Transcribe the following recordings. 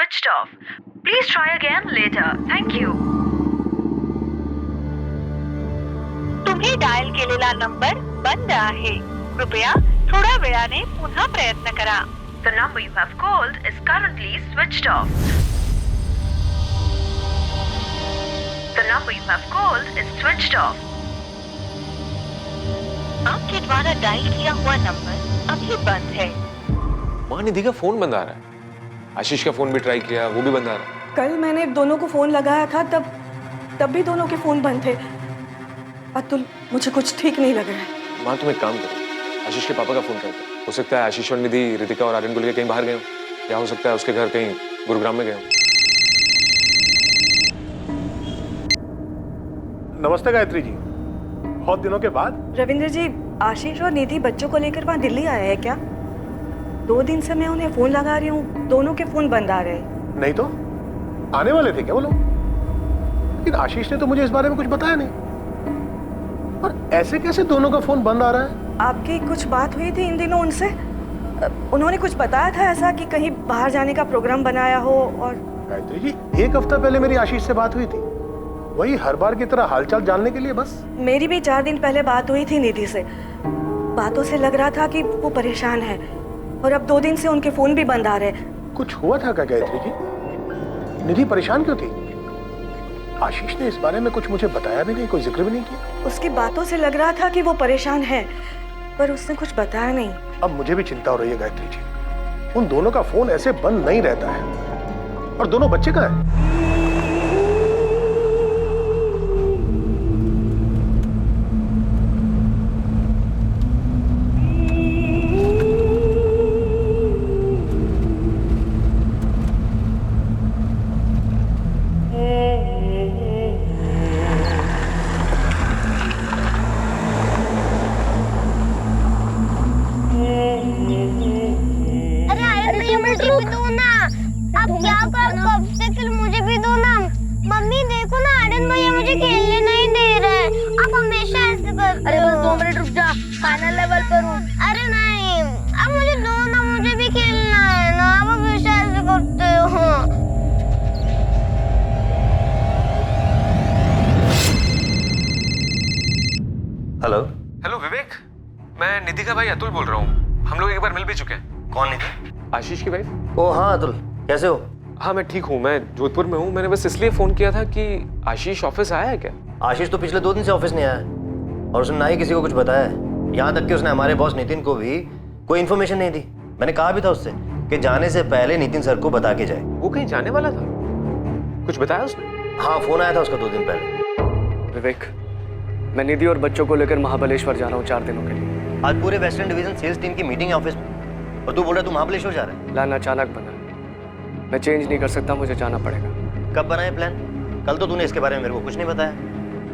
switched off. Please try again later. Thank you. तुम्ही dial केलेला number बंद आहे. कृपया थोड्या वेळाने पुन्हा प्रयत्न करा. The number you have called is currently switched off. The number you have called is switched off. आपके द्वारा डायल किया हुआ नंबर अभी बंद है. माँ, निधि का फोन बंद आ रहा है. आशीष का फोन भी ट्राई किया, वो भी बंद आ रहा है. कल मैंने दोनों को फोन लगाया था, तब भी दोनों के फोन बंद थे. अतुल, मुझे कुछ ठीक नहीं लग रहा है. माँ, तुम एक काम करो, आशीष के पापा का फोन करते. हो सकता है आशीष और निधि रितिका और आर्यन को लेकर कहीं बाहर गए हो, या हो सकता है उसके घर कहीं गुरुग्राम में गए हो. नमस्ते गायत्री जी, बहुत दिनों के बाद. रविंद्र जी, आशीष और निधि बच्चों को लेकर वहाँ दिल्ली आया है क्या? 2 दिन से मैं उन्हें फोन लगा रही हूँ, दोनों के फोन बंद आ रहे हैं. नहीं तो आने वाले थे क्या वो लोग? लेकिन आशीष ने तो मुझे इस बारे में कुछ बताया नहीं. और ऐसे कैसे दोनों का फोन बंद आ रहा है? आपकी कुछ बात हुई थी इन दिनों उनसे? उन्होंने कुछ बताया था ऐसा कि कहीं बाहर जाने का प्रोग्राम बनाया हो? और गायत्री जी, 1 हफ्ता पहले मेरी आशीष से बात हुई थी, वही हर बार की तरह हालचाल जानने के लिए बस. मेरी भी 4 दिन पहले बात हुई थी निधि से. बातों से लग रहा था कि वो परेशान है, और अब 2 दिन से उनके फोन भी बंद आ रहे हैं. कुछ हुआ था क्या गायत्री जी? निधि परेशान क्यों थी? आशीष ने इस बारे में कुछ मुझे बताया भी नहीं, कोई जिक्र भी नहीं किया. उसकी बातों से लग रहा था कि वो परेशान है, पर उसने कुछ बताया नहीं. अब मुझे भी चिंता हो रही है गायत्री जी. उन दोनों का फोन ऐसे बंद नहीं रहता है. और दोनों बच्चे कहाँ हैं? मम्मी देखो ना, आर्यन भैया मुझे खेलने नहीं दे रहे हैं. आप हमेशा ऐसे करते हो. अरे बस 2 मिनट रुक जा, फाइनल लेवल पर हूँ. अरे नहीं, अब मुझे दो ना, मुझे भी खेलना है ना. आप हमेशा ऐसे करते हो. हेलो. हेलो विवेक, मैं निधि का भाई अतुल बोल रहा हूँ. हम लोग एक बार मिल भी चुके हैं. कौन निधि? आशीष की वाइफ. ओ हाँ अतुल, कैसे हो? हाँ मैं ठीक हूँ, मैं जोधपुर में हूँ. मैंने बस इसलिए फोन किया था कि आशीष ऑफिस आया है क्या? आशीष तो पिछले 2 दिन से ऑफिस नहीं आया, और उसने ना ही किसी को कुछ बताया है. यहाँ तक कि उसने हमारे बॉस नितिन को भी कोई इन्फॉर्मेशन नहीं दी. मैंने कहा भी था उससे कि जाने से पहले नितिन सर को बता के जाए. वो कहीं जाने वाला था? कुछ बताया उसने? हाँ, फोन आया था उसका 2 दिन पहले. विवेक, मैं निधि और बच्चों को लेकर महाबलेश्वर जा रहा हूँ 4 दिनों के लिए. आज पूरे वेस्टर्न डिवीजन सेल्स टीम की मीटिंग है ऑफिस में, और तू बोल रहा तू महाबलेश्वर जा रहा है? प्लान अचानक बना, मैं चेंज नहीं कर सकता, मुझे जाना पड़ेगा. कब बना है प्लान? कल तो तूने इसके बारे में मेरे को कुछ नहीं बताया,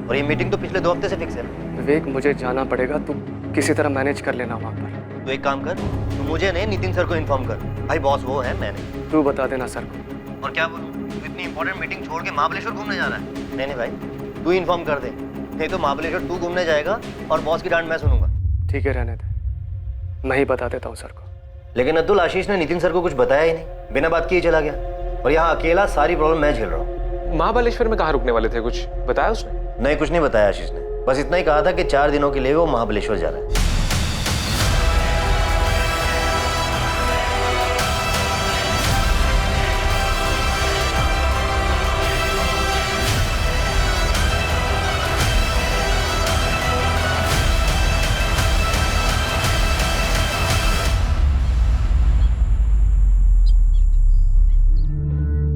और ये मीटिंग तो पिछले 2 हफ्ते से फिक्स है. विवेक, मुझे जाना पड़ेगा, तू किसी तरह मैनेज कर लेना वहाँ पर. तू एक काम कर, तू मुझे नहीं नितिन सर को इन्फॉर्म कर. भाई बॉस वो है, मैंने. तू बता देना सर को. और क्या बोलूं, तू इतनी इंपॉर्टेंट मीटिंग छोड़ के महाबलेश्वर घूमने जा रहा है? नहीं भाई, तू इन्फॉर्म कर दे, नहीं तो महाबलेश्वर तू घूमने जाएगा और बॉस की डांट मैं सुनूंगा. ठीक है, रहने दे, मैं ही बता देता हूँ सर को. लेकिन अब्दुल, आशीष ने नितिन सर को कुछ बताया ही नहीं, बिना बात किए चला गया, और यहाँ अकेला सारी प्रॉब्लम मैं झेल रहा हूँ. महाबलेश्वर में कहाँ रुकने वाले थे? कुछ बताया उसने? नहीं, कुछ नहीं बताया आशीष ने. बस इतना ही कहा था कि 4 दिनों के लिए वो महाबलेश्वर जा रहा है.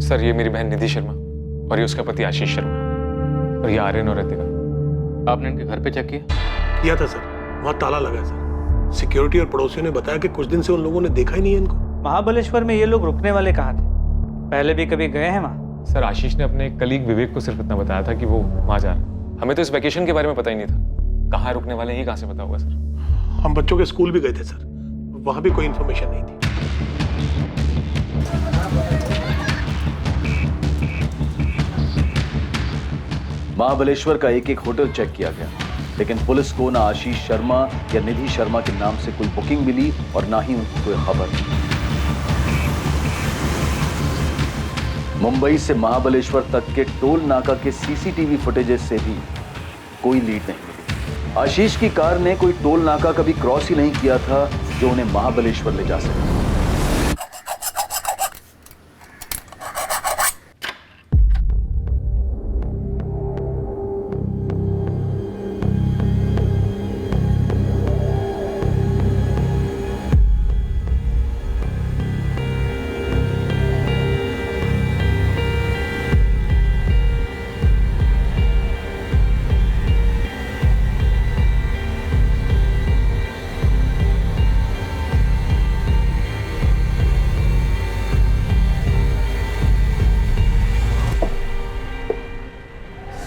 सर, ये मेरी बहन निधि शर्मा, और ये उसका पति आशीष शर्मा, और ये आर्यन और रितिका. आपने इनके घर पे चेक किया? किया था सर, वहाँ ताला लगा है सर. सिक्योरिटी और पड़ोसियों ने बताया कि कुछ दिन से उन लोगों ने देखा ही नहीं है इनको. महाबलेश्वर में ये लोग रुकने वाले कहाँ थे? पहले भी कभी गए हैं वहाँ? सर, आशीष ने अपने कलीग विवेक को सिर्फ इतना बताया था कि वो वहाँ जा रहा है. हमें तो इस वेकेशन के बारे में पता ही नहीं था. कहाँ रुकने वाले हैं ये कहाँ से पता होगा सर? हम बच्चों के स्कूल भी गए थे सर, वहाँ भी कोई इन्फॉर्मेशन नहीं थी. महाबलेश्वर का एक होटल चेक किया गया, लेकिन पुलिस को ना आशीष शर्मा या निधि शर्मा के नाम से कोई बुकिंग मिली और ना ही उनकी कोई खबर. मुंबई से महाबलेश्वर तक के टोल नाका के सीसीटीवी फुटेजेस से भी कोई लीड नहीं मिली। आशीष की कार ने कोई टोल नाका कभी क्रॉस ही नहीं किया था जो उन्हें महाबलेश्वर ले जा सके।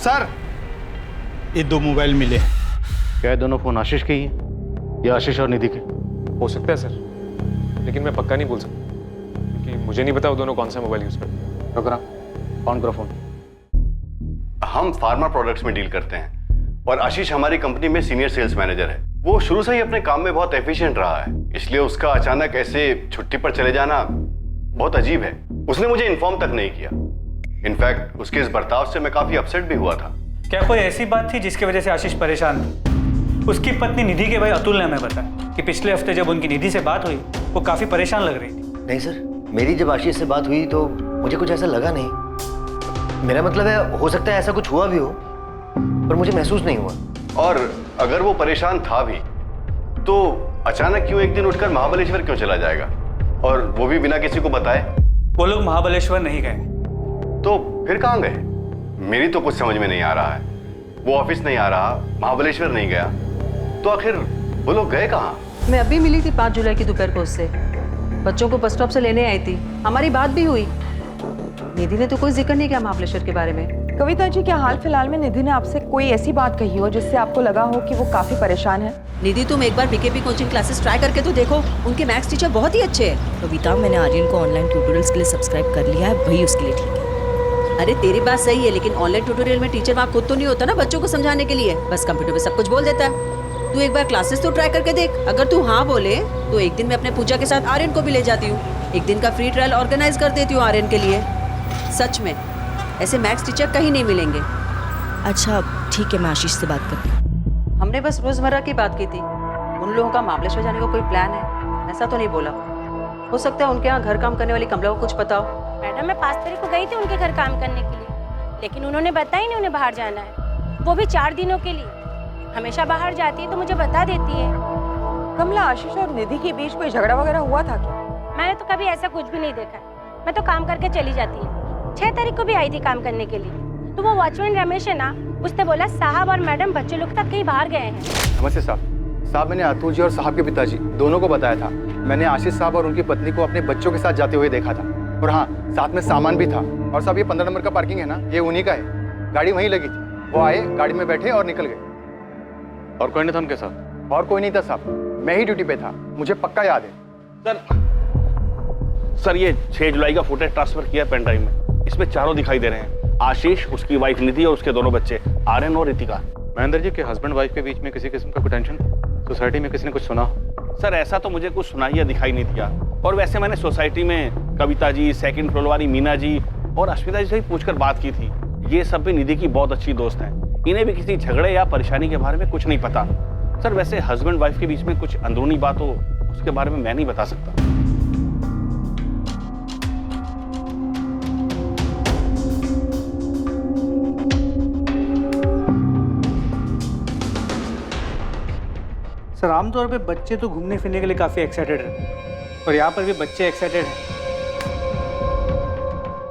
सर, ये 2 मोबाइल मिले। क्या दोनों फोन आशीष के ही हैं या आशीष और निधि के? हो सकता है सर, लेकिन मैं पक्का नहीं बोल सकता क्योंकि मुझे नहीं पता वो दोनों कौन सा मोबाइल यूज करते हैं। रुक रहा, कौन करो फोन? हम फार्मा प्रोडक्ट्स में डील करते हैं और आशीष हमारी कंपनी में सीनियर सेल्स मैनेजर है। वो शुरू से ही अपने काम में बहुत एफिशिएंट रहा है, इसलिए उसका अचानक ऐसे छुट्टी पर चले जाना बहुत अजीब है। उसने मुझे इन्फॉर्म तक नहीं किया। इनफैक्ट उसके इस बर्ताव से मैं काफी अपसेट भी हुआ था। क्या कोई ऐसी बात थी जिसकी वजह से आशीष परेशान था? उसकी पत्नी निधि के भाई अतुल ने हमें बताया कि पिछले हफ्ते जब उनकी निधि से बात हुई वो काफी परेशान लग रही थी। नहीं सर, मेरी जब आशीष से बात हुई तो मुझे कुछ ऐसा लगा नहीं। मेरा मतलब है, हो सकता है ऐसा कुछ हुआ भी हो पर मुझे महसूस नहीं हुआ। और अगर वो परेशान था भी तो अचानक क्यों एक दिन उठकर महाबलेश्वर क्यों चला जाएगा, और वो भी बिना किसी को बताए? वो लोग महाबलेश्वर नहीं गए। तो फिर कहाँ गए? मेरी तो कुछ समझ में नहीं आ रहा है। वो ऑफिस नहीं आ रहा, महाबलेश्वर नहीं गया, तो आखिर वो लोग गए कहाँ? मैं अभी मिली थी 5 जुलाई की दोपहर को उससे। बच्चों को बस स्टॉप से लेने आई थी, हमारी बात भी हुई। निधि ने तो कोई जिक्र नहीं किया महाबलेश्वर के बारे में। कविता जी, क्या हाल फिलहाल में निधि ने आपसे कोई ऐसी बात कही हो जिससे आपको लगा हो कि वो काफी परेशान है? निधि, तुम एक बार बीकेपी कोचिंग क्लासेस ट्राई करके तो देखो, उनके मैथ्स टीचर बहुत ही अच्छे हैं। कविता, मैंने आर्यन को ऑनलाइन ट्यूटोरियल्स के लिए सब्सक्राइब कर लिया है, वही उसके लिए ठीक है। अरे तेरी बात सही है, लेकिन ऑनलाइन ट्यूटोरियल में टीचर वहाँ खुद तो नहीं होता ना बच्चों को समझाने के लिए, बस कंप्यूटर पे सब कुछ बोल देता है। तू एक बार क्लासेस तो ट्राई करके देख। अगर तू हाँ बोले तो एक दिन मैं अपने पूजा के साथ आर्यन को भी ले जाती हूँ। एक दिन का फ्री ट्रायल ऑर्गेनाइज कर देती हूँ आर्यन के लिए। सच में ऐसे मैथ्स टीचर कहीं नहीं मिलेंगे। अच्छा ठीक है, मैं आशीष से बात करती हूँ। हमने बस रोजमर्रा की बात की थी। उन लोगों का महाबलेश्वर जाने का कोई प्लान है ऐसा तो नहीं बोला। हो सकता है उनके यहाँ घर काम करने वाली कमला को कुछ पता हो। मैडम, मैं 5 तारीख को गई थी उनके घर काम करने के लिए, लेकिन उन्होंने बताया नहीं उन्हें बाहर जाना है, वो भी 4 दिनों के लिए। हमेशा बाहर जाती है तो मुझे बता देती है। कमला, आशीष और निधि के बीच कोई झगड़ा वगैरह हुआ था क्या? मैंने तो कभी ऐसा कुछ भी नहीं देखा, मैं तो काम करके चली जाती है। 6 तारीख को भी आई थी काम करने के लिए, तो वो वॉचमैन रमेश है ना, उसने बोला साहब और मैडम बच्चे लोग तक कहीं बाहर गए हैं। नमस्ते साहब। मैंने अतुल जी और साहब के पिताजी दोनों को बताया था। मैंने आशीष साहब और उनकी पत्नी को अपने बच्चों के साथ जाते हुए देखा था, और हाँ, साथ में सामान भी था। और साहब, ये 15 नंबर का पार्किंग है ना, ये उन्हीं का है। गाड़ी वहीं लगी थी, वो आए, गाड़ी में बैठे और निकल गए। और कोई नहीं था उनके साथ? और कोई नहीं था साहब, मैं ही ड्यूटी पे था, मुझे पक्का याद है। सर, ये 6 जुलाई का फुटेज ट्रांसफर किया पेन ड्राइव में। इसमें चारों दिखाई दे रहे हैं, आशीष, उसकी वाइफ निधि और उसके दोनों बच्चे आर्यन और रितिका। महेंद्र जी के हस्बैंड वाइफ के बीच में किसी किस्म का कोई टेंशन? सोसाइटी में किसी ने कुछ सुना? सर, ऐसा तो मुझे कुछ सुनाई या दिखाई नहीं दिया। और वैसे मैंने सोसाइटी में कविता जी, सेकंड फ्लोर वाली मीना जी और अश्विता जी से भी पूछकर बात की थी। ये सब भी निधि की बहुत अच्छी दोस्त हैं। इन्हें भी किसी झगड़े या परेशानी के बारे में कुछ नहीं पता। सर, वैसे हस्बैंड वाइफ के बीच में कुछ अंदरूनी बात हो उसके बारे में मैं नहीं बता सकता। सर, आमतौर पे बच्चे तो घूमने फिरने के लिए काफ़ी एक्साइटेड हैं और यहाँ पर भी बच्चे एक्साइटेड हैं,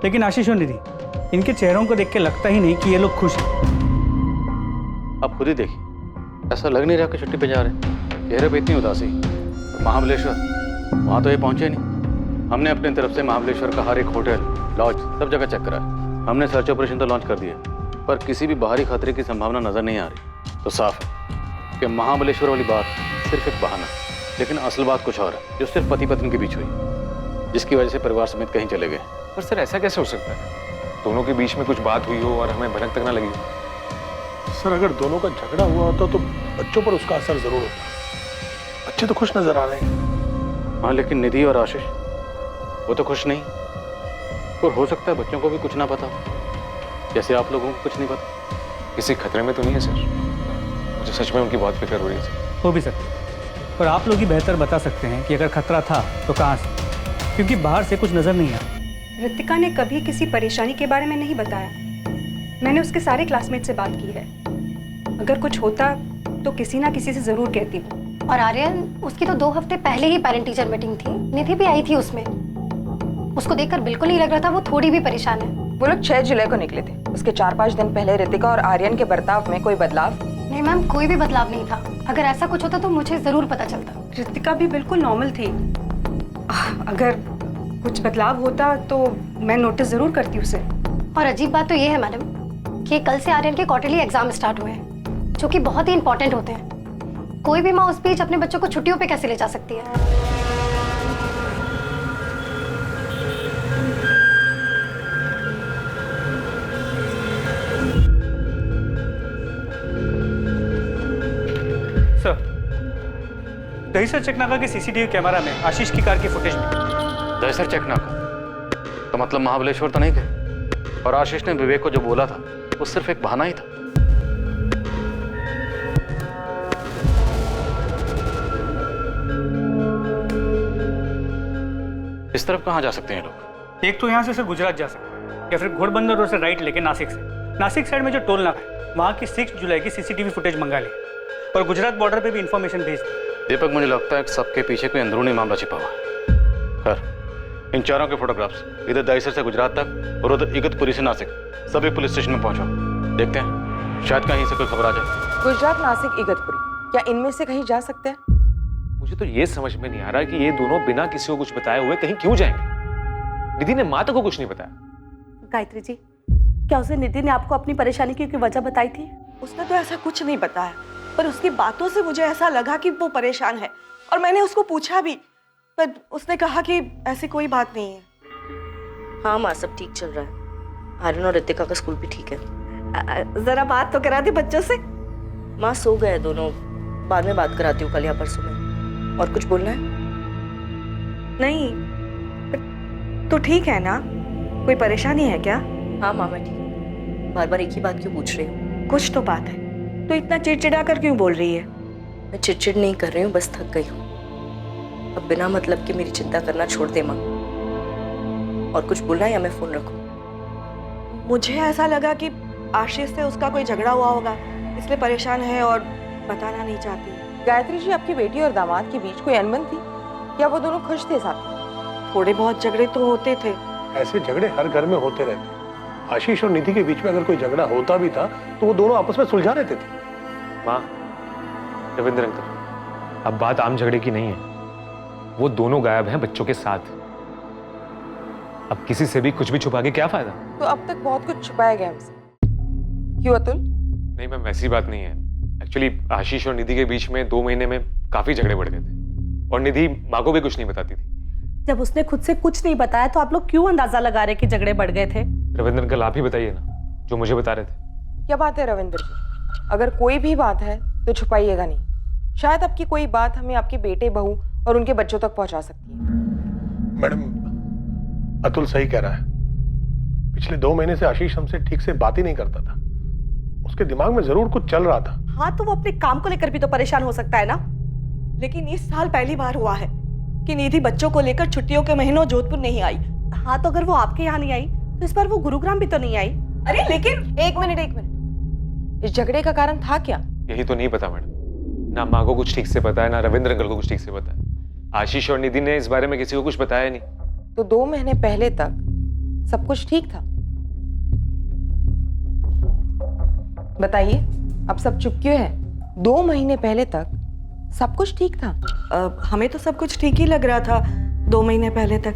लेकिन आशीष और निधि, इनके चेहरों को देख के लगता ही नहीं कि ये लोग खुश हैं। आप खुद ही देखिए, ऐसा लग नहीं रहा कि छुट्टी पे जा रहे हैं। चेहरे पे इतनी उदासी। महाबलेश्वर, वहाँ तो ये पहुँचे नहीं। हमने अपनी तरफ से महाबलेश्वर का हर एक होटल, लॉज सब जगह चेक करा। हमने सर्च ऑपरेशन तो लॉन्च कर दिया, पर किसी भी बाहरी खतरे की संभावना नजर नहीं आ रही। तो साफ है कि महाबलेश्वर वाली बात सिर्फ एक बहाना, लेकिन असल बात कुछ और है, जो सिर्फ पति पत्नी के बीच हुई, जिसकी वजह से परिवार समेत कहीं चले गए। पर सर, ऐसा कैसे हो सकता है? दोनों के बीच में कुछ बात हुई हो और हमें भनक तक ना लगी। सर, अगर दोनों का झगड़ा हुआ होता तो बच्चों पर उसका असर जरूर होता। बच्चे तो खुश नजर आ रहे हैं। हाँ, लेकिन निधि और आशीष वो तो खुश नहीं। और हो सकता है बच्चों को भी कुछ ना पता हो, जैसे आप लोगों को कुछ नहीं पता। किसी खतरे में तो नहीं है सर? मुझे सच में उनकी बहुत फिक्र हो रही है सर। हो भी सकता है, पर आप लोग ही बेहतर बता सकते हैं कि अगर खतरा था तो कहाँ से, क्योंकि बाहर से कुछ नजर नहीं आया। रितिका ने कभी किसी परेशानी के बारे में नहीं बताया। मैंने उसके सारे क्लासमेट से बात की है। अगर कुछ होता तो किसी ना किसी से जरूर कहती वो। और आर्यन, उसकी तो 2 हफ्ते पहले ही पेरेंट टीचर मीटिंग थी, निधि भी आई थी उसमें। उसको देखकर बिल्कुल नहीं लग रहा था वो थोड़ी भी परेशान है। वो लोग 6 जुलाई को निकले थे। उसके 4-5 दिन पहले रितिका और आर्यन के बर्ताव में कोई बदलाव? नहीं मैम, कोई भी बदलाव नहीं था। अगर ऐसा कुछ होता तो मुझे जरूर पता चलता। रितिका भी बिल्कुल नॉर्मल थी। अगर कुछ बदलाव होता तो मैं नोटिस जरूर करती उसे। और अजीब बात तो ये है मैडम कि कल से आर्यन के क्वार्टरली एग्जाम स्टार्ट हुए हैं, जो कि बहुत ही इंपॉर्टेंट होते हैं। कोई भी माँ उस बीच अपने बच्चों को छुट्टियों पे कैसे ले जा सकती है? सर, दहीसर चकनाका के सीसीटीवी कैमरा में आशीष की कार की फुटेज मिली। दहीसर चकनाका तो मतलब महाबलेश्वर तो नहीं गए, और आशीष ने विवेक को जो बोला था वो सिर्फ एक बहाना ही था। इस तरफ कहाँ जा सकते हैं लोग? एक तो यहाँ से सर गुजरात जा सकते हैं, या फिर घोड़बंदर रोड से राइट लेके नासिक से। नासिक साइड में जो टोल नाका है वहाँ की 6 जुलाई की सीसीटीवी फुटेज मंगा ली और गुजरात बॉर्डर पे भी इंफॉर्मेशन भेज दी। दीपक, मुझे लगता है कि सबके पीछे कोई अंदरूनी मामला छिपा हुआ है। खैर, इन चारों के फोटोग्राफ्स इधर दहीसर से गुजरात तक और उधर इगतपुरी से नासिक सभी पुलिस स्टेशन में पहुंचो। देखते हैं, शायद कहीं से कोई खबर आ जाए। गुजरात, नासिक, इगतपुरी, क्या इनमें से कहीं जा सकते हैं? मुझे तो ये समझ में नहीं आ रहा कि ये दोनों बिना किसी को कुछ बताए हुए कहीं क्यों जाएंगे। निधि ने माँ तक को कुछ नहीं बताया। गायत्री जी, क्या उसे निधि ने आपको अपनी परेशानी की वजह बताई थी? उसने तो ऐसा कुछ नहीं बताया, पर उसकी बातों से मुझे ऐसा लगा कि वो परेशान है। और मैंने उसको पूछा भी, पर उसने कहा कि ऐसी कोई बात नहीं है। हाँ माँ, सब ठीक चल रहा है। आर्यन और रितिका का स्कूल भी ठीक है। जरा बात तो करा दी बच्चों से। माँ सो गए दोनों, बाद में बात कराती हूँ कल या परसों में। और कुछ बोलना है? नहीं, तो ठीक है ना? कोई परेशानी है क्या? हाँ माँ, मैं ठीक हूँ। बार बार एक ही बात क्यों पूछ रही हूँ? कुछ तो बात है, तो इतना चिड़चिड़ा कर क्यों बोल रही है? मैं चिड़चिड़ नहीं कर रही हूँ, बस थक गई हूँ। अब बिना मतलब के मेरी चिंता करना छोड़ दे माँ। और कुछ बोलना है या मैं फोन रखूँ? मुझे ऐसा लगा कि आशीष से उसका कोई झगड़ा हुआ होगा, इसलिए परेशान है और बताना नहीं चाहती। गायत्री जी, आपकी बेटी और दामाद के बीच कोई अनबन थी? क्या वो दोनों खुश थे साथ? थोड़े बहुत झगड़े तो होते थे। ऐसे झगड़े हर घर में होते रहते। आशीष और निधि के बीच में अगर कोई झगड़ा होता भी था तो वो दोनों आपस में सुलझा रहते थे। माँ, रविंद्र अंकल, अब बात आम झगड़े की नहीं है। वो दोनों गायब हैं बच्चों के साथ। अब किसी से भी कुछ भी छुपा के क्या फायदा? तो अब तक बहुत कुछ छुपाया गया हमसे। क्यों अतुल? नहीं मैम, वैसी बात नहीं है। एक्चुअली आशीष और निधि के बीच में 2 महीने में काफी झगड़े बढ़ गए थे, और निधि माँ को भी कुछ नहीं बताती थी। जब उसने खुद से कुछ नहीं बताया तो आप लोग क्यों अंदाजा लगा रहे कि झगड़े बढ़ गए थे? रविंद्र अंकल, आप ही बताइए ना, जो मुझे बता रहे थे। क्या बात है रविंद्र जी? अगर कोई भी बात है तो छुपाइएगा नहीं। शायद आपकी कोई बात हमें आपके बेटे, बहू और उनके बच्चों तक पहुंचा सकती है। मैडम, अतुल सही कह रहा है। पिछले 2 महीने से आशीष हमसे ठीक से बात ही नहीं करता था। उसके दिमाग में जरूर कुछ चल रहा था। हाँ, तो वो अपने काम को लेकर भी तो परेशान हो सकता है ना। लेकिन इस साल पहली बार हुआ है कि निधि बच्चों को लेकर छुट्टियों के महीनों जोधपुर नहीं आई। हाँ, तो अगर वो आपके यहाँ नहीं आई तो इस बार वो गुरुग्राम भी तो नहीं आई। अरे लेकिन एक मिनट, इस झगड़े का कारण था क्या? यही तो नहीं पता मैडम। ना माँ को कुछ ठीक से पता है, ना रविंद्र अंकल को कुछ ठीक से पता है। आशीष और निधि ने इस बारे में किसी को कुछ बताया नहीं। तो 2 महीने पहले तक सब कुछ ठीक था। बताइए, अब सब चुप क्यों है? 2 महीने पहले तक सब कुछ ठीक था। हमें तो सब कुछ ठीक ही लग रहा था 2 महीने पहले तक।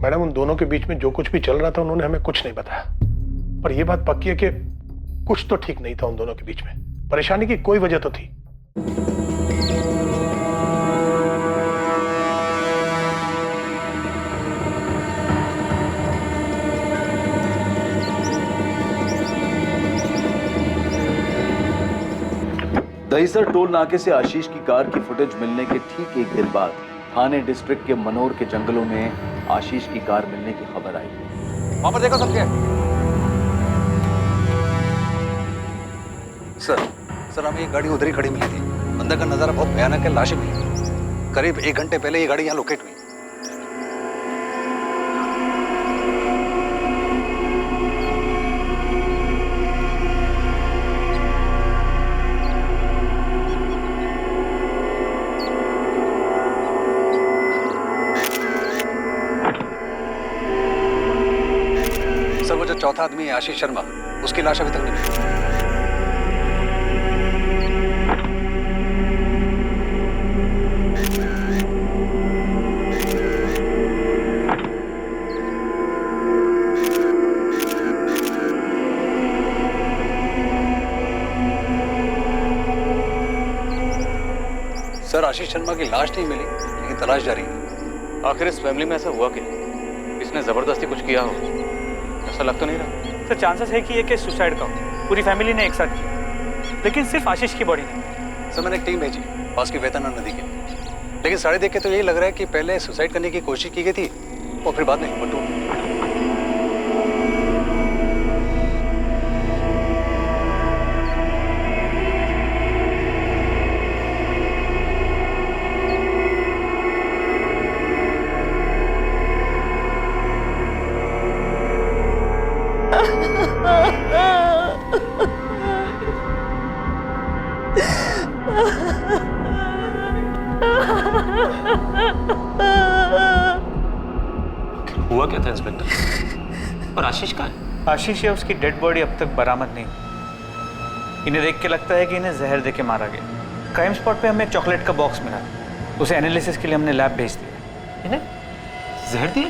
मैडम, उन दोनों के बीच में जो कुछ भी चल रहा था उन्होंने हमें कुछ नहीं बताया। पर यह बात पक्की है कि कुछ तो ठीक नहीं था उन दोनों के बीच में। परेशानी की कोई वजह तो थी। दहीसर टोल नाके से आशीष की कार की फुटेज मिलने के ठीक 1 दिन बाद थाने डिस्ट्रिक्ट के मनोर के जंगलों में आशीष की कार मिलने की खबर आई। वहां पर देखो सब क्या है। सर हमें ये गाड़ी उधर ही खड़ी मिली थी। अंदर का नजारा बहुत भयानक है, लाशें मिली। करीब 1 घंटे पहले ये गाड़ी यहाँ लोकेट हुई। सर वो जो चौथा आदमी है आशीष शर्मा, उसकी लाश अभी तक नहीं मिली। सर आशीष शर्मा की लाश नहीं मिली, लेकिन तलाश जारी है। आखिर इस फैमिली में ऐसा हुआ क्या? इसने जबरदस्ती कुछ किया हो, ऐसा लग तो नहीं रहा। सर चांसेस है कि ये केस सुसाइड का हो। पूरी फैमिली ने एक साथ किया, लेकिन सिर्फ आशीष की बॉडी नहीं। सर मैंने एक टीम भेजी पास की वेतना नदी के, लेकिन सारे देख के तो यही लग रहा है कि पहले सुसाइड करने की कोशिश की गई थी और फिर बाद में हिम्मत टूट। हुआ क्या था इंस्पेक्टर? और आशीष कहाँ है? आशीष या उसकी डेड बॉडी अब तक बरामद नहीं हुई। इन्हें देख के लगता है कि इन्हें जहर देके मारा गया। क्राइम स्पॉट पे हमें एक चॉकलेट का बॉक्स मिला, उसे एनालिसिस के लिए हमने लैब भेज दिया। इन्हें जहर दिया?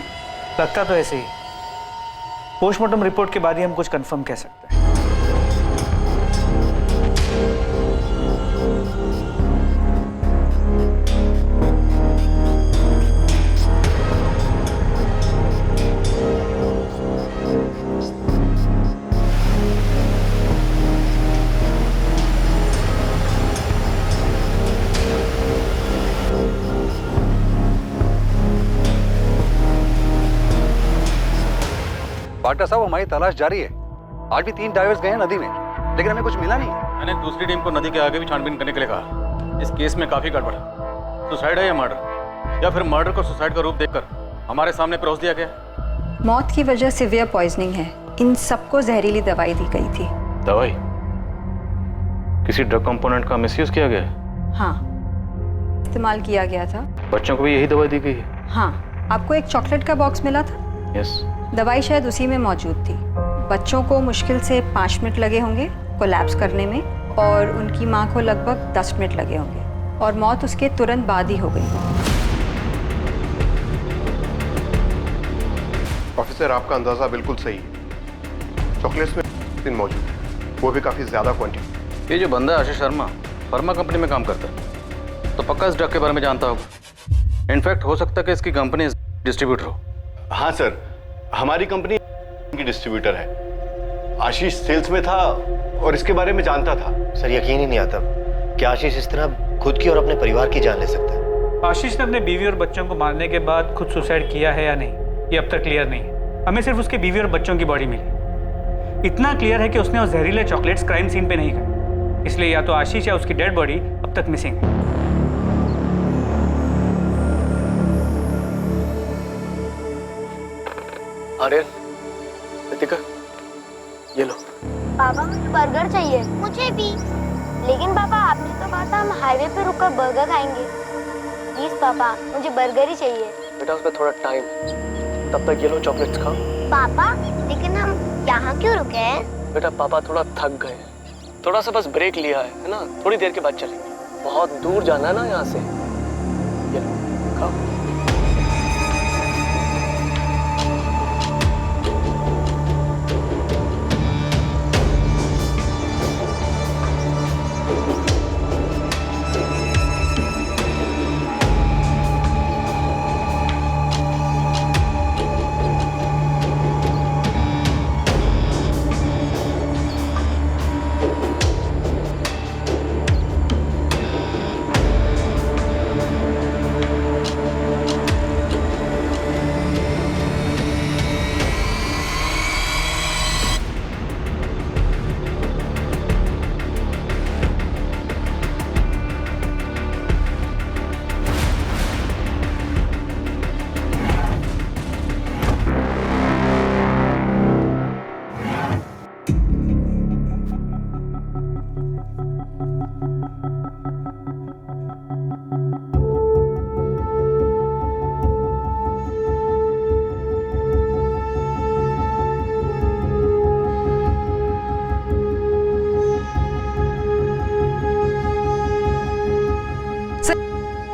लगता तो ऐसे ही। पोस्टमार्टम रिपोर्ट के बाद ही हम कुछ कंफर्म कह सकते हैं। पार्टनर साहब हमारी तलाश जारी है। आज भी 3 डाइवर्स गए हैं नदी में, लेकिन हमें कुछ मिला नहीं। मैंने दूसरी टीम को नदी के आगे भी छानबीन करने के लिए कहा। इस केस में काफी गड़बड़ है। सुसाइड है या मर्डर, या फिर मर्डर को सुसाइड का रूप देकर हमारे सामने परोस दिया गया। मौत की वजह सिवियर पॉइजनिंग है। इन सबको जहरीली दवाई दी गई थी। दवाई? किसी ड्रग कंपोनेंट का मिसयूज किया गया है? हाँ, इस्तेमाल किया गया था। बच्चों को भी यही दवाई दी गई है? हाँ, आपको एक चॉकलेट का बॉक्स मिला था। यस। दवाई शायद उसी में मौजूद थी। बच्चों को मुश्किल से 5 मिनट लगे होंगे कोलैप्स करने में, और उनकी माँ को लगभग 10 मिनट लगे होंगे, और मौत उसके तुरंत बाद ही हो गई। ऑफिसर आपका अंदाजा बिल्कुल सही है। चॉकलेट्स में मौजूद है, वो भी काफी ज्यादा क्वांटिटी। ये जो बंदा है आशीष शर्मा, फार्मा कंपनी में काम करता है, तो पक्का इस ड्रग के बारे में जानता होगा। इनफैक्ट हो सकता है कि इसकी कंपनी डिस्ट्रीब्यूटर हो। हाँ सर, हमारी कंपनी की डिस्ट्रीब्यूटर है। आशीष सेल्स में था और इसके बारे में जानता था। सर यकीन ही नहीं आता कि आशीष इस तरह खुद की और अपने परिवार की जान ले सकता है। आशीष ने अपने बीवी और बच्चों को मारने के बाद खुद सुसाइड किया है या नहीं, ये अब तक क्लियर नहीं है। हमें सिर्फ उसके बीवी और बच्चों की बॉडी मिली। इतना क्लियर है कि उसने वो जहरीले चॉकलेट्स क्राइम सीन पे नहीं खाए, इसलिए या तो आशीष या उसकी डेड बॉडी अब तक मिसिंग है। आर्यन, रितिका, ये लो। पापा मुझे बर्गर चाहिए। मुझे भी। लेकिन पापा आपने तो कहा था हम हाईवे पे रुककर बर्गर खाएंगे। प्लीज पापा मुझे बर्गर ही चाहिए। बेटा उसमें थोड़ा टाइम है, तब तक ये लो चॉकलेट्स खाओ। पापा लेकिन हम यहाँ क्यों रुके हैं? बेटा पापा थोड़ा थक गए हैं, थोड़ा सा बस ब्रेक लिया है ना, थोड़ी देर के बाद चलेंगे। बहुत दूर जाना है ना यहाँ से। ये लो खाओ। सर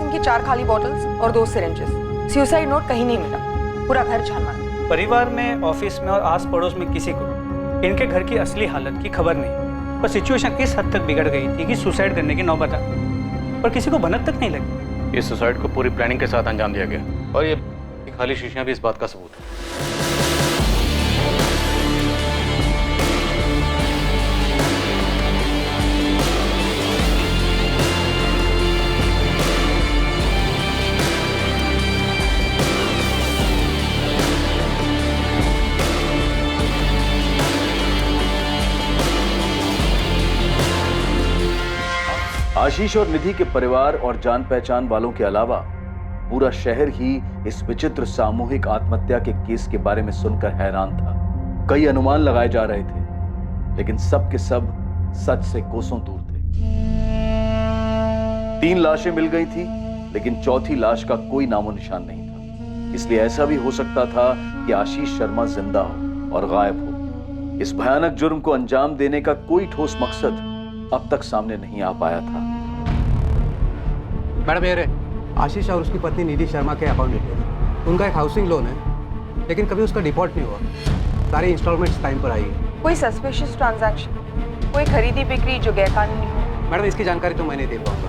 इनकी 4 खाली बॉटल्स और 2 सिरिंजेस। सुसाइड नोट कहीं नहीं मिला, पूरा घर छान मारा। परिवार में, ऑफिस में और आस पड़ोस में किसी को इनके घर की असली हालत की खबर नहीं, पर सिचुएशन इस हद तक बिगड़ गई थी कि सुसाइड करने की नौबत आ गई, पर किसी को भनक तक नहीं लगी। इस सुसाइड को पूरी प्लानिंग के साथ अंजाम दिया गया और ये खाली शीशियां भी इस बात का सबूत है। आशीष और निधि के परिवार और जान पहचान वालों के अलावा पूरा शहर ही इस विचित्र सामूहिक आत्महत्या के केस के बारे में सुनकर हैरान था। कई अनुमान लगाए जा रहे थे, लेकिन सब के सब सच से कोसों दूर थे। 3 लाशें मिल गई थी, लेकिन चौथी लाश का कोई नामो निशान नहीं था। इसलिए ऐसा भी हो सकता था कि आशीष शर्मा जिंदा हो और गायब हो। इस भयानक जुर्म को अंजाम देने का कोई ठोस मकसद अब तक सामने नहीं आ पाया था। मैडम ये आशीष और उसकी पत्नी निधि शर्मा के अकाउंट डिटेल्स। उनका एक हाउसिंग लोन है, लेकिन कभी उसका डिफॉल्ट नहीं हुआ। सारी इंस्टॉलमेंट्स टाइम पर आई है। कोई सस्पिशियस ट्रांजैक्शन, कोई खरीदी बिक्री जो गैरकानूनी हो? मैडम इसकी जानकारी तो मैं नहीं दे पाऊंगा।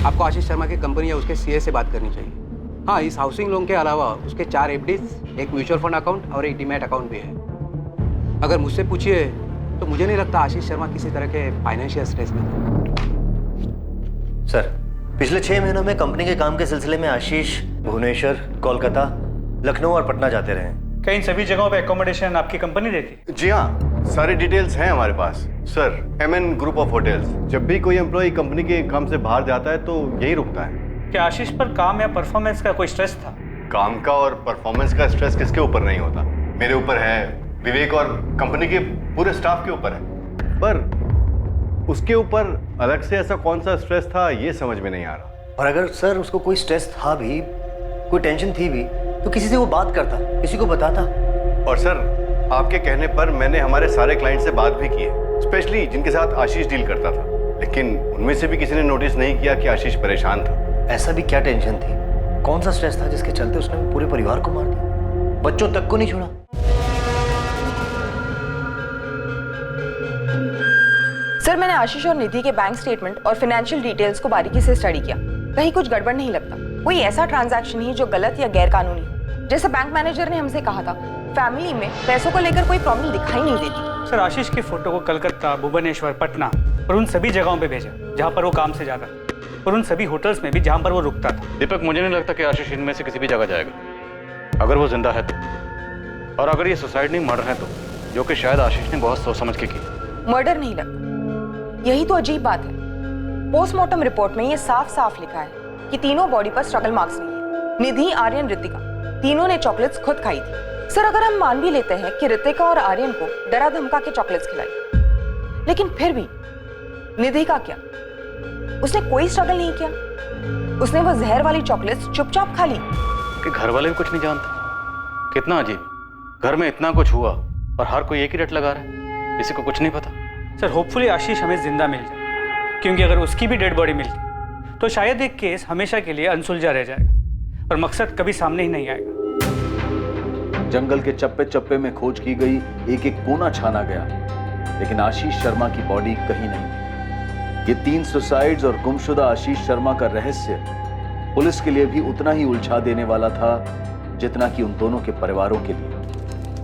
आपको आशीष शर्मा की कंपनी या उसके सीए से बात करनी चाहिए। हाँ, इस हाउसिंग लोन के अलावा उसके 4 एफडीज, एक म्यूचुअल फंड अकाउंट और एक डीमैट अकाउंट भी है। अगर मुझसे पूछिए तो मुझे नहीं लगता आशीष शर्मा किसी तरह के फाइनेंशियल स्ट्रेस में था। सर, पिछले 6 महीनों में कंपनी के काम के सिलसिले में आशीष भुवनेश्वर, कोलकाता, लखनऊ और पटना जाते रहे। क्या इन सभी जगहों पे एकोमोडेशन आपकी कंपनी देती? जी हाँ, सारे डिटेल्स हैं हमारे पास। Sir, MN group of hotels. जब भी कोई एम्प्लॉय कंपनी के काम से बाहर जाता है तो यही रुकता है। क्या आशीष पर काम या परफॉर्मेंस का कोई स्ट्रेस था? काम का और परफॉर्मेंस का स्ट्रेस किसके ऊपर नहीं होता? मेरे ऊपर है, विवेक और कंपनी के पूरे स्टाफ के ऊपर है। पर उसके ऊपर अलग से ऐसा कौन सा स्ट्रेस था, ये समझ में नहीं आ रहा। और अगर सर उसको कोई स्ट्रेस था भी, कोई टेंशन थी भी, तो किसी से वो बात करता, किसी को बताता। और सर, आपके कहने पर मैंने हमारे सारे क्लाइंट से बात भी की है, स्पेशली जिनके साथ आशीष डील करता था, लेकिन उनमें से भी किसी ने नोटिस नहीं किया कि आशीष परेशान था। ऐसा भी क्या टेंशन थी, कौन सा स्ट्रेस था जिसके चलते उसने पूरे परिवार को मार दिया, बच्चों तक को नहीं छोड़ा? सर, मैंने आशीष और निधि के बैंक स्टेटमेंट और फाइनेंशियल डिटेल्स को बारीकी से स्टडी किया। कहीं कुछ गड़बड़ नहीं लगता। कोई ऐसा ट्रांजैक्शन ही जो गलत या गैर कानूनी हो। जैसे बैंक मैनेजर ने हमसे कहा था, फैमिली में पैसों को लेकर कोई प्रॉब्लम दिखाई नहीं देती। सर, आशीष की फोटो को कलकत्ता, भुवनेश्वर, पटना और उन सभी जगहों पे भेजा जहाँ पर वो काम से जाता था, और उन सभी होटल्स में भी जहाँ पर वो रुकता था। दीपक, मुझे नहीं लगता कि आशीष इनमें से किसी भी जगह जाएगा। अगर वो जिंदा है तो, और अगर ये सुसाइड नहीं मर्डर है तो, जो कि शायद आशीष ने बहुत सोच समझ के की। मर्डर नहीं लगता, यही तो अजीब बात है। पोस्टमार्टम रिपोर्ट में ये साफ साफ लिखा है कि तीनों बॉडी पर स्ट्रगल मार्क्स नहीं है। निधि, आर्यन, ऋतिका, तीनों ने चॉकलेट्स खुद खाई थी। सर, अगर हम मान भी लेते हैं कि ऋतिका और आर्यन को डरा धमका के चॉकलेट्स खिलाई, लेकिन फिर भी निधि का क्या? उसने कोई स्ट्रगल नहीं किया। उसने वो जहर वाली चॉकलेट्स चुपचाप खा ली। कि घर वाले भी कुछ नहीं जानते। कितना अजीब, घर में इतना कुछ हुआ और हर कोई एक ही रट लगा रहा है, किसी को कुछ नहीं पता। सर, होपफुली आशीष हमें जिंदा मिल जाए, क्योंकि अगर उसकी भी डेड बॉडी मिलती तो शायद एक केस हमेशा के लिए अनसुलझा रह जाएगा और मकसद कभी सामने ही नहीं आएगा। जंगल के चप्पे चप्पे में खोज की गई, एक एक कोना छाना गया, लेकिन आशीष शर्मा की बॉडी कहीं नहीं थी। ये 3 सुसाइड्स और गुमशुदा आशीष शर्मा का रहस्य पुलिस के लिए भी उतना ही उलझा देने वाला था जितना कि उन दोनों के परिवारों के लिए।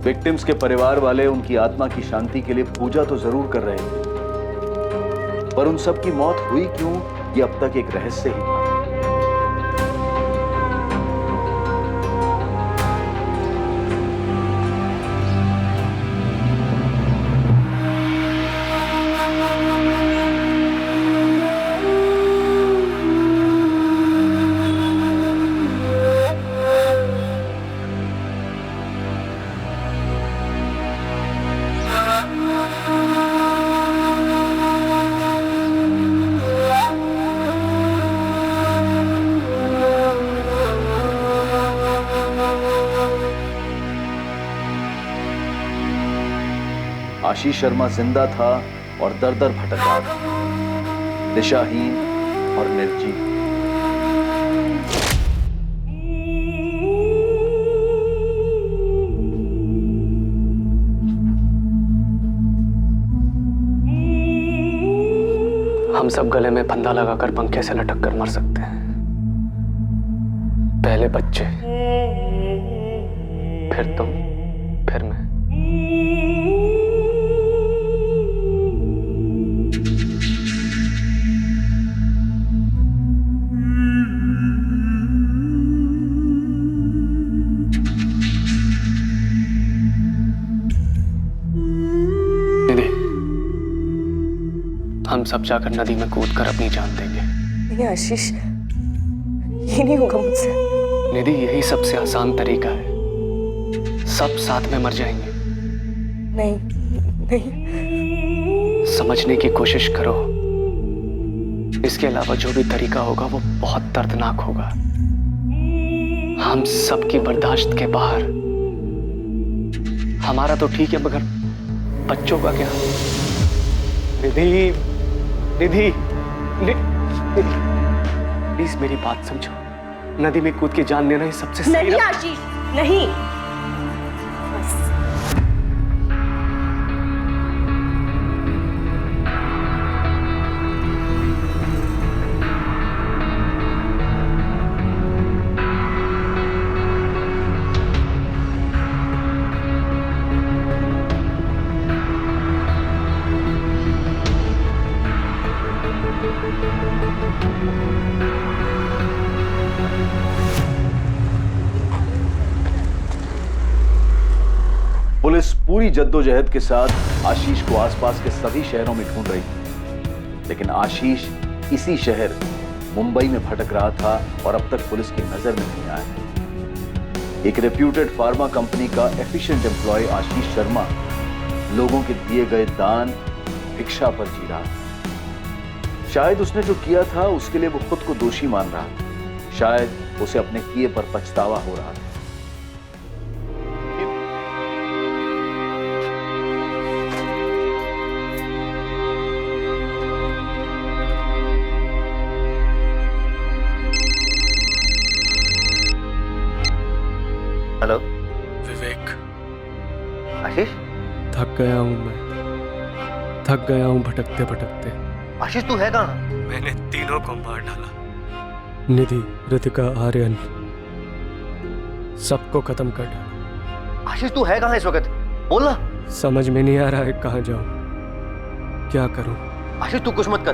विक्टिम्स के परिवार वाले उनकी आत्मा की शांति के लिए पूजा तो जरूर कर रहे थे, पर उन सब की मौत हुई क्यों, ये अब तक एक रहस्य ही था। आशीष शर्मा जिंदा था और दर दर भटक रहा था, दिशाहीन और निर्जीव। हम सब गले में फंदा लगाकर पंखे से लटक कर मर सकते हैं। पहले बच्चे, फिर तुम, फिर मैं। निधि, हम सब जाकर नदी में कूदकर अपनी जान देंगे। नहीं आशीष, ये नहीं होगा मुझसे। निधि, यही सबसे आसान तरीका है। सब साथ में मर जाएंगे। नहीं नहीं, समझने की कोशिश करो। इसके अलावा जो भी तरीका होगा वो बहुत दर्दनाक होगा। हम सबकी बर्दाश्त के बाहर। हमारा तो ठीक है, मगर बच्चों का क्या? निधि, निधि, निधि, प्लीज मेरी बात समझो। नदी में कूद के जान लेना ही सबसे सही। नहीं आशीष, नहीं। पुलिस पूरी जद्दोजहद के साथ आशीष को आसपास के सभी शहरों में ढूंढ रही थी, लेकिन आशीष इसी शहर मुंबई में भटक रहा था और अब तक पुलिस की नजर में नहीं आया। एक रेप्यूटेड फार्मा कंपनी का एफिशिएंट एम्प्लॉय आशीष शर्मा लोगों के दिए गए दान, भिक्षा पर जी रहा था। शायद उसने जो किया था उसके लिए वो खुद को दोषी मान रहा था। शायद उसे अपने किए पर पछतावा हो रहा था। हेलो विवेक। आशीष, थक गया हूं मैं, थक गया हूं भटकते भटकते। आशीष तू है कहाँ? मैंने तीनों को मार डाला। निधि, रितिका, आर्यन, सबको खत्म कर डाला। आशीष तू है कहाँ इस वक्त? बोल ना। समझ में नहीं आ रहा है कहाँ जाऊं, क्या करूं। आशीष तू कुछ मत कर,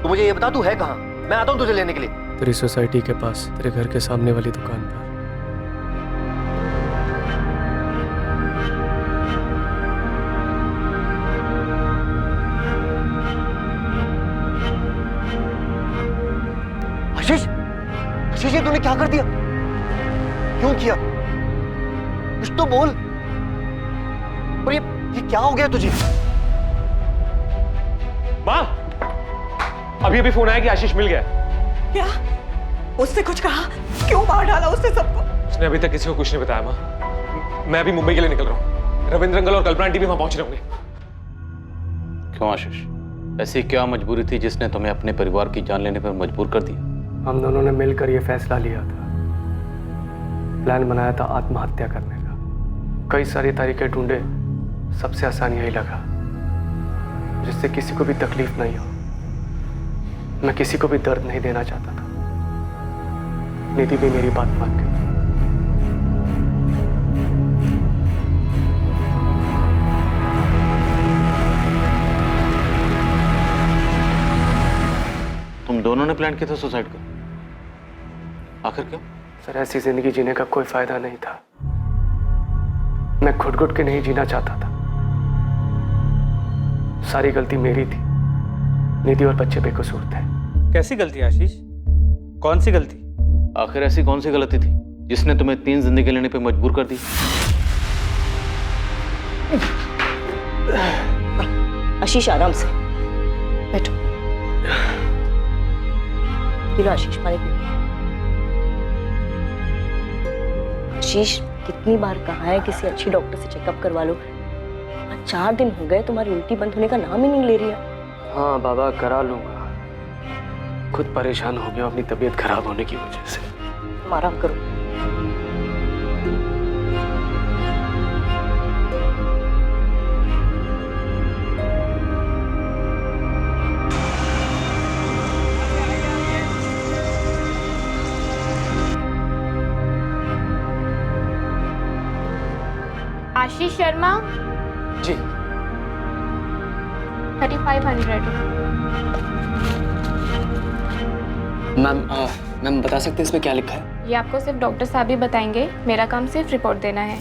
तू मुझे ये बता तू है कहाँ। मैं आता हूँ तुझे लेने के लिए। तेरी सोसाइटी के पास, तेरे घर के सामने वाली दुकान पर। आशीष, आशीष ये तूने क्या कर दिया? क्यों किया? कुछ तो बोल। और ये क्या हो गया तुझे? माँ, अभी अभी फोन आया कि आशीष मिल गया। क्या? उसने कुछ कहा? क्यों मार डाला उसने सबको? उसने अभी तक किसी को कुछ नहीं बताया माँ। मैं अभी मुंबई के लिए निकल रहा हूँ। रविंद्र अंकल और कल्पना आंटी भी वहां पहुंच रहे होंगे। क्यों आशीष, ऐसी क्या मजबूरी थी जिसने तुम्हें अपने परिवार की जान लेने पर मजबूर कर दिया? हम दोनों ने मिलकर यह फैसला लिया था, प्लान बनाया था आत्महत्या करने का। कई सारी तरीके ढूंढे, सबसे आसान यही लगा जिससे किसी को भी तकलीफ नहीं हो। मैं किसी को भी दर्द नहीं देना चाहता था। निधि भी मेरी बात मान गई। तुम दोनों ने प्लान किया था सुसाइड का? आखिर क्यों? सर, ऐसी जिंदगी जीने का कोई फायदा नहीं था। मैं घुट घुट के नहीं जीना चाहता था। सारी गलती मेरी थी। निधि और बच्चे बेकसूर थे। कैसी गलती आशीष? कौन सी गलती? आखिर ऐसी कौन सी गलती थी जिसने तुम्हें 3 जिंदगी लेने पे मजबूर कर दी? आशीष आराम से बैठो। पी लो आशीष, पानी पी लो। आशीष, कितनी बार कहा है किसी अच्छी डॉक्टर से चेकअप करवा लो। 4 दिन हो गए, तुम्हारी उल्टी बंद होने का नाम ही नहीं ले रही है। हाँ बाबा, करा लूंगा। खुद परेशान हो गया अपनी तबीयत खराब होने की वजह से। तुम आराम करो। आशीष शर्मा। जी। 3500। मैम बता सकते हैं इसमें क्या लिखा है? ये आपको सिर्फ डॉक्टर साहब ही बताएंगे, मेरा काम सिर्फ रिपोर्ट देना है।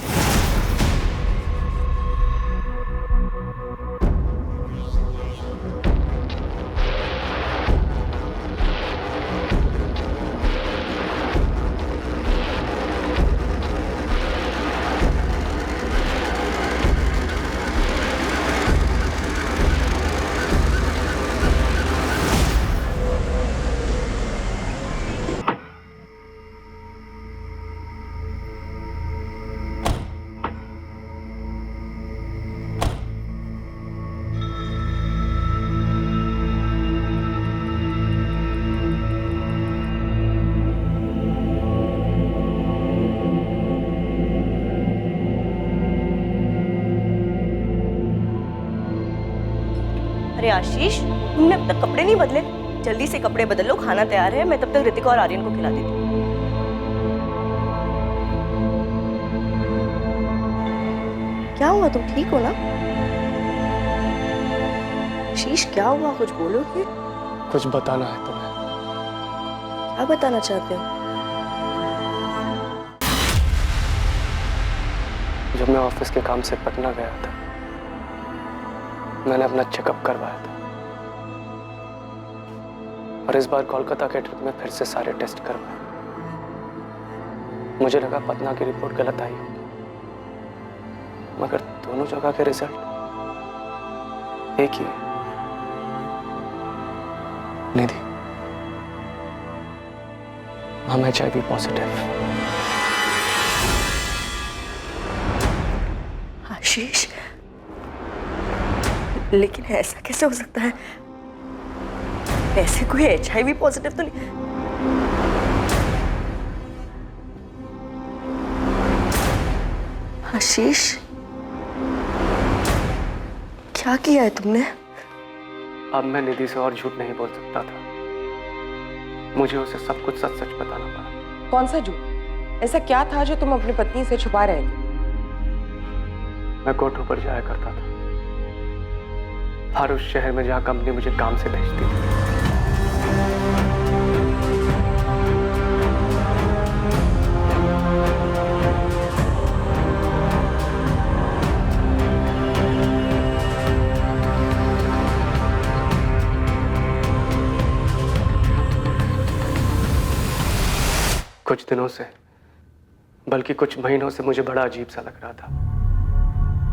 अरे आशीष, तुमने अब तक कपड़े नहीं बदले? जल्दी से कपड़े बदल लो, खाना तैयार है, मैं तब तक ऋतिका और आर्यन को खिला देती हूँ। क्या हुआ, तुम ठीक हो ना? आशीष क्या हुआ, कुछ बोलोगे? कुछ बताना है तुम्हें। क्या बताना चाहते हो? जब मैं ऑफिस के काम से पटना गया था, मैंने अपना चेकअप करवाया था और इस बार कोलकाता के ट्रिप में फिर से सारे टेस्ट करवाए। मुझे लगा पटना की रिपोर्ट गलत आई होगी, मगर दोनों जगह के रिजल्ट एक ही है। निधि, हम HIV पॉजिटिव। आशीष, लेकिन ऐसा कैसे हो सकता है? ऐसे कोई HIV पॉजिटिव तो नहीं। आशीष, क्या किया है तुमने? अब मैं निधि से और झूठ नहीं बोल सकता था। मुझे उसे सब कुछ सच सच बताना पड़ा। कौन सा झूठ? ऐसा क्या था जो तुम अपनी पत्नी से छुपा रहे थे? मैं कोठों पर जाया करता था, हर उस शहर में जहां कंपनी मुझे काम से भेजती थी। कुछ दिनों से, बल्कि कुछ महीनों से मुझे बड़ा अजीब सा लग रहा था।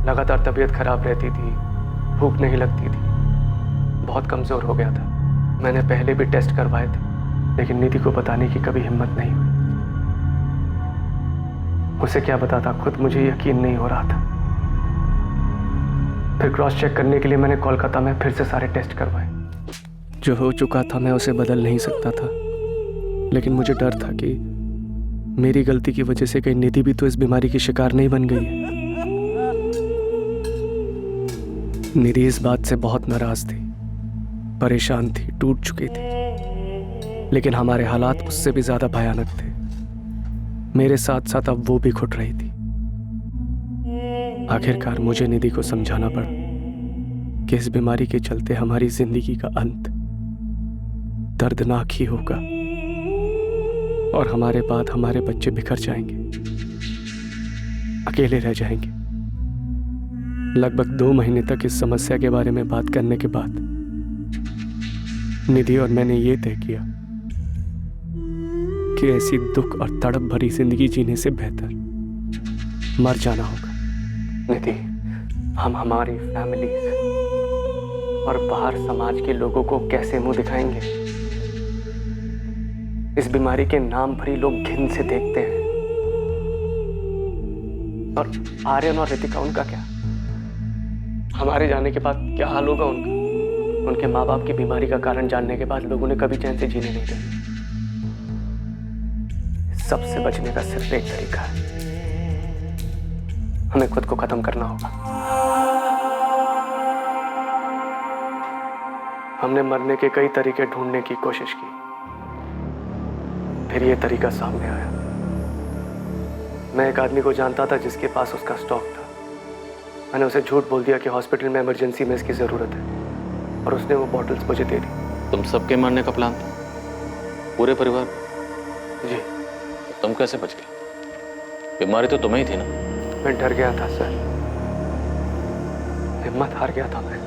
लगातार तबीयत खराब रहती थी, भूख नहीं लगती थी, बहुत कमजोर हो गया था। मैंने पहले भी टेस्ट करवाए थे, लेकिन निधि को बताने की कभी हिम्मत नहीं हुई। उसे क्या बताता, खुद मुझे यकीन नहीं हो रहा था। फिर क्रॉस चेक करने के लिए मैंने कोलकाता में फिर से सारे टेस्ट करवाए। जो हो चुका था मैं उसे बदल नहीं सकता था, लेकिन मुझे डर था कि मेरी गलती की वजह से कहीं निधि भी तो इस बीमारी की शिकार नहीं बन गई है। निधि इस बात से बहुत नाराज थी, परेशान थी, टूट चुकी थी, लेकिन हमारे हालात उससे भी ज्यादा भयानक थे। मेरे साथ साथ अब वो भी घुट रही थी। आखिरकार मुझे निधि को समझाना पड़ा कि इस बीमारी के चलते हमारी जिंदगी का अंत दर्दनाक ही होगा और हमारे बाद हमारे बच्चे बिखर जाएंगे, अकेले रह जाएंगे। लगभग 2 महीने तक इस समस्या के बारे में बात करने के बाद निधि और मैंने ये तय किया कि ऐसी दुख और तड़प भरी जिंदगी जीने से बेहतर मर जाना होगा। निधि, हम हमारी फैमिली और बाहर समाज के लोगों को कैसे मुंह दिखाएंगे? इस बीमारी के नाम पर ही लोग घिन से देखते हैं। और आर्यन और ऋतिका, उनका क्या? हमारे जाने के बाद क्या हाल होगा उनका? उनके माँ बाप की बीमारी का कारण जानने के बाद लोगों ने कभी चैन से जीने नहीं दिया। सबसे बचने का सिर्फ एक तरीका है, हमें खुद को खत्म करना होगा। हमने मरने के कई तरीके ढूंढने की कोशिश की, फिर ये तरीका सामने आया। मैं एक आदमी को जानता था जिसके पास उसका स्टॉक था। मैंने उसे झूठ बोल दिया कि हॉस्पिटल में इमरजेंसी में इसकी ज़रूरत है और उसने वो बॉटल्स मुझे दे दी। तुम सबके मारने का प्लान था? पूरे परिवार? जी। तुम कैसे बच गए? बीमारी तो तुम्हें ही थी ना? मैं डर गया था सर, हिम्मत हार गया था मैं।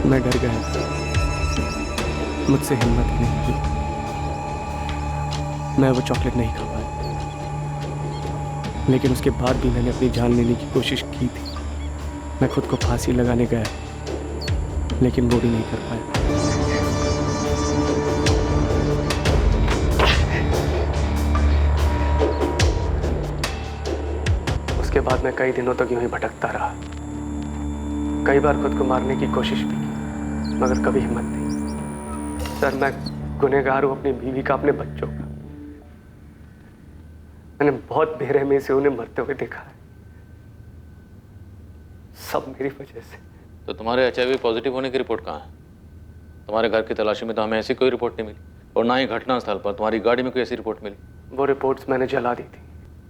मैं डर गया था, मुझसे हिम्मत ही नहीं हुई। मैं वो चॉकलेट नहीं खा पाया, लेकिन उसके बाद भी मैंने अपनी जान लेने की कोशिश की थी। मैं खुद को फांसी लगाने गया, लेकिन वो भी नहीं कर पाया। उसके बाद मैं कई दिनों तक यूं ही भटकता रहा। कई बार खुद को मारने की कोशिश भी की, मगर कभी हिम्मत नहीं। सर, मैं गुनहगार हूं अपनी बीवी का, अपने बच्चों का। मैंने बहुत बेरहमी से उन्हें मरते हुए देखा है, सब मेरी वजह से। तो तुम्हारे HIV पॉजिटिव होने की रिपोर्ट कहाँ है? तुम्हारे घर की तलाशी में तो हमें ऐसी कोई रिपोर्ट नहीं मिली, और ना ही घटना स्थल पर तुम्हारी गाड़ी में कोई ऐसी रिपोर्ट मिली। वो रिपोर्ट्स मैंने जला दी थी।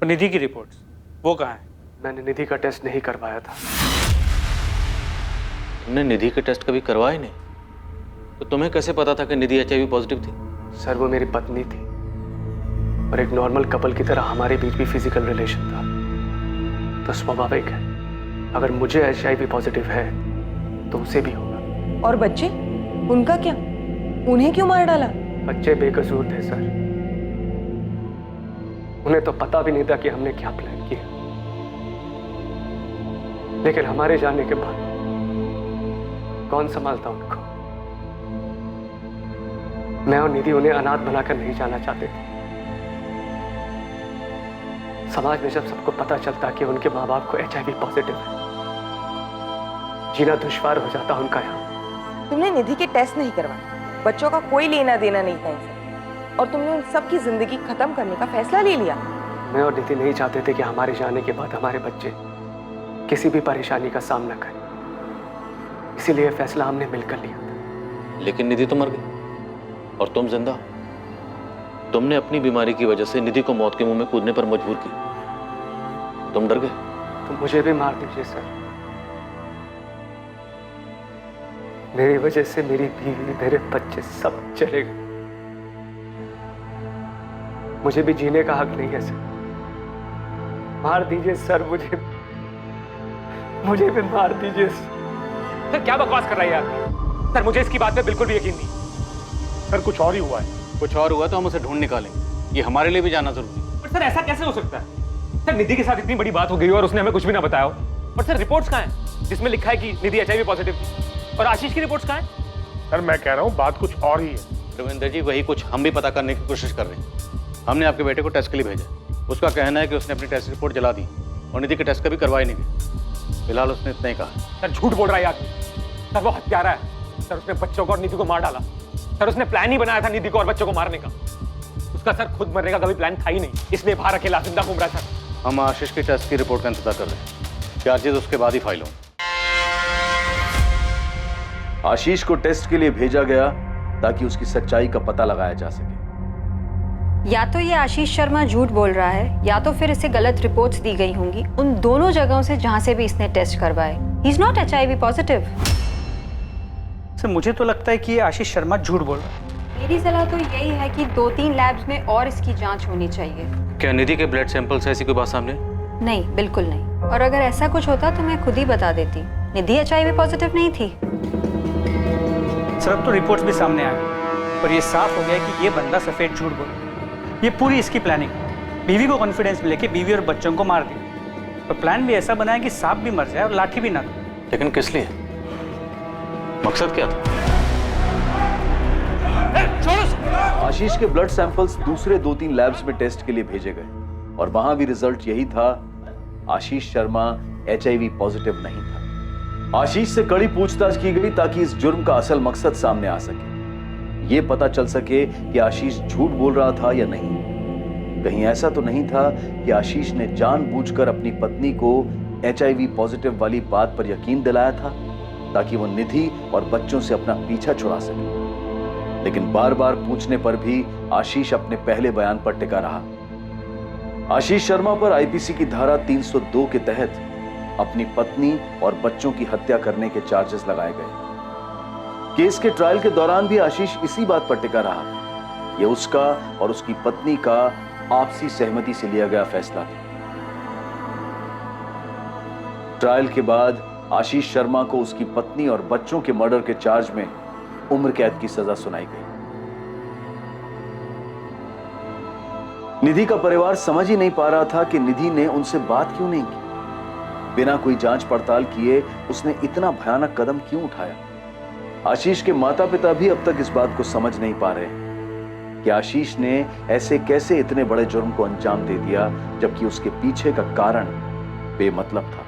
और निधि की रिपोर्ट्स वो कहाँ है? मैंने निधि का टेस्ट नहीं करवाया था। तुमने निधि के टेस्ट कभी करवाए नहीं, तो तुम्हें कैसे पता था कि निधि HIV पॉजिटिव थी? सर, वो मेरी पत्नी थी और एक नॉर्मल कपल की तरह हमारे बीच भी फिजिकल रिलेशन था। तो स्वाभाविक है, अगर मुझे HIV पॉजिटिव है तो उसे भी होगा। और बच्चे, उनका क्या? उन्हें क्यों मार डाला? बच्चे बेकसूर थे सर, उन्हें तो पता भी नहीं था कि हमने क्या प्लान किया। लेकिन हमारे जाने के बाद कौन संभालता उनको? मैं और निधि उन्हें अनाथ बनाकर नहीं जाना चाहते थे। समाज में जब सबको पता चलता कि उनके माँ बाप को HIV पॉजिटिव है, जीना दुश्वार हो जाता उनका यहाँ। तुमने निधि के टेस्ट नहीं करवाए, बच्चों का कोई लेना देना नहीं था इनसे, और तुमने उन सबकी जिंदगी खत्म करने का फैसला ले लिया। मैं और निधि नहीं चाहते थे कि हमारे जाने के बाद हमारे बच्चे किसी भी परेशानी का सामना करें, इसीलिए फैसला हमने मिलकर लिया था। लेकिन निधि तो मर गई और तुम जिंदा हो। तुमने अपनी बीमारी की वजह से निधि को मौत के मुंह में कूदने पर मजबूर किया। तुम डर गए। तो मुझे भी मार दीजिए सर, मेरी वजह से मेरी बीवी, मेरे बच्चे सब चले गए। मुझे भी जीने का हक नहीं है सर, मार दीजिए सर, मुझे भी मार दीजिए सर। क्या बकवास कर रहा है यार? सर, मुझे इसकी बात पे बिल्कुल भी यकीन नहीं। सर, कुछ और ही हुआ है। कुछ और हुआ तो हम उसे ढूंढ निकालेंगे, ये हमारे लिए भी जाना जरूरी है। पर सर, ऐसा कैसे हो सकता है? सर, निधि के साथ इतनी बड़ी बात हो गई और उसने हमें कुछ भी ना बताया हो। और सर, रिपोर्ट्स कहाँ हैं जिसमें लिखा है कि निधि HIV पॉजिटिव थी? और आशीष की रिपोर्ट्स कहाँ हैं? सर, मैं कह रहा हूँ बात कुछ और ही है। रविंदर जी, वही कुछ हम भी पता करने की कोशिश कर रहे हैं। हमने आपके बेटे को टेस्ट के लिए भेजा। उसका कहना है कि उसने अपनी टेस्ट रिपोर्ट जला दी और निधि के टेस्ट कभी करवाए नहीं गए। फिलहाल उसने इतना ही कहा। सर, झूठ बोल रहा है यार। सर, वो हत्यारा है। सर, उसने बच्चों को और निधि को मार डाला। सर, उसने प्लान ही बनाया था निधि को और बच्चों को मारने का। उसका सर खुद मरने का कभी प्लान था ही नहीं, इसलिए बाहर अकेला जिंदा घूम रहा था। हम आशीष की टेस्ट की रिपोर्ट का इंतजार कर रहे हैं, चार्जेस उसके बाद ही फाइल हों। आशीष को टेस्ट के लिए भेजा गया ताकि उसकी सच्चाई का पता लगाया जा सके। या तो ये आशीष शर्मा झूठ बोल रहा है, या तो फिर इसे गलत रिपोर्ट्स दी गई होंगी उन दोनों जगहों से जहां से भी इसने टेस्ट करवाए। He is not HIV positive. Sir, मुझे तो लगता है कि ये आशीष शर्मा झूठ बोल रहा है। मेरी सलाह तो यही है कि 2-3 लैब्स में और इसकी जांच होनी चाहिए। क्या निधि के ब्लड सैंपल से ऐसी कोई बात सामने? नहीं, बिल्कुल नहीं। और अगर ऐसा कुछ होता तो मैं खुद ही बता देती। निधि HIV पॉजिटिव नहीं थी। सर, अब तो रिपोर्ट्स भी सामने आ गई और ये साफ हो गया कि ये बंदा सफेद झूठ बोल रहा है। ये पूरी इसकी प्लानिंग। बीवी को कॉन्फिडेंस में लेके बीवी और बच्चों को मार दिया, और प्लान भी ऐसा बनाया कि सांप भी मर जाए और लाठी भी ना दो। लेकिन किस लिए? मकसद क्या था? आशीष के ब्लड सैंपल्स दूसरे 2-3 लैब्स में टेस्ट के लिए भेजे गए और वहां भी रिजल्ट यही था, आशीष शर्मा HIV पॉजिटिव नहीं था। आशीष से कड़ी पूछताछ की गई ताकि इस जुर्म का असल मकसद सामने आ सके, ये पता चल सके कि आशीष झूठ बोल रहा था या नहीं। कहीं ऐसा तो नहीं था कि आशीष ने जानबूझकर अपनी पत्नी को HIV पॉजिटिव वाली बात पर यकीन दिलाया था ताकि वो निधि और बच्चों से अपना पीछा छुड़ा सके। लेकिन बार बार पूछने पर भी आशीष अपने पहले बयान पर टिका रहा। आशीष शर्मा पर IPC की धारा 302 के तहत अपनी पत्नी और बच्चों की हत्या करने के चार्जेस लगाए गए। केस के ट्रायल के दौरान भी आशीष इसी बात पर टिका रहा। यह उसका और उसकी पत्नी का आपसी सहमति से लिया गया फैसला था। ट्रायल के बाद आशीष शर्मा को उसकी पत्नी और बच्चों के मर्डर के चार्ज में उम्र कैद की सजा सुनाई गई। निधि का परिवार समझ ही नहीं पा रहा था कि निधि ने उनसे बात क्यों नहीं की। बिना कोई जांच पड़ताल किए उसने इतना भयानक कदम क्यों उठाया। आशीष के माता पिता भी अब तक इस बात को समझ नहीं पा रहे कि आशीष ने ऐसे कैसे इतने बड़े जुर्म को अंजाम दे दिया, जबकि उसके पीछे का कारण बेमतलब था।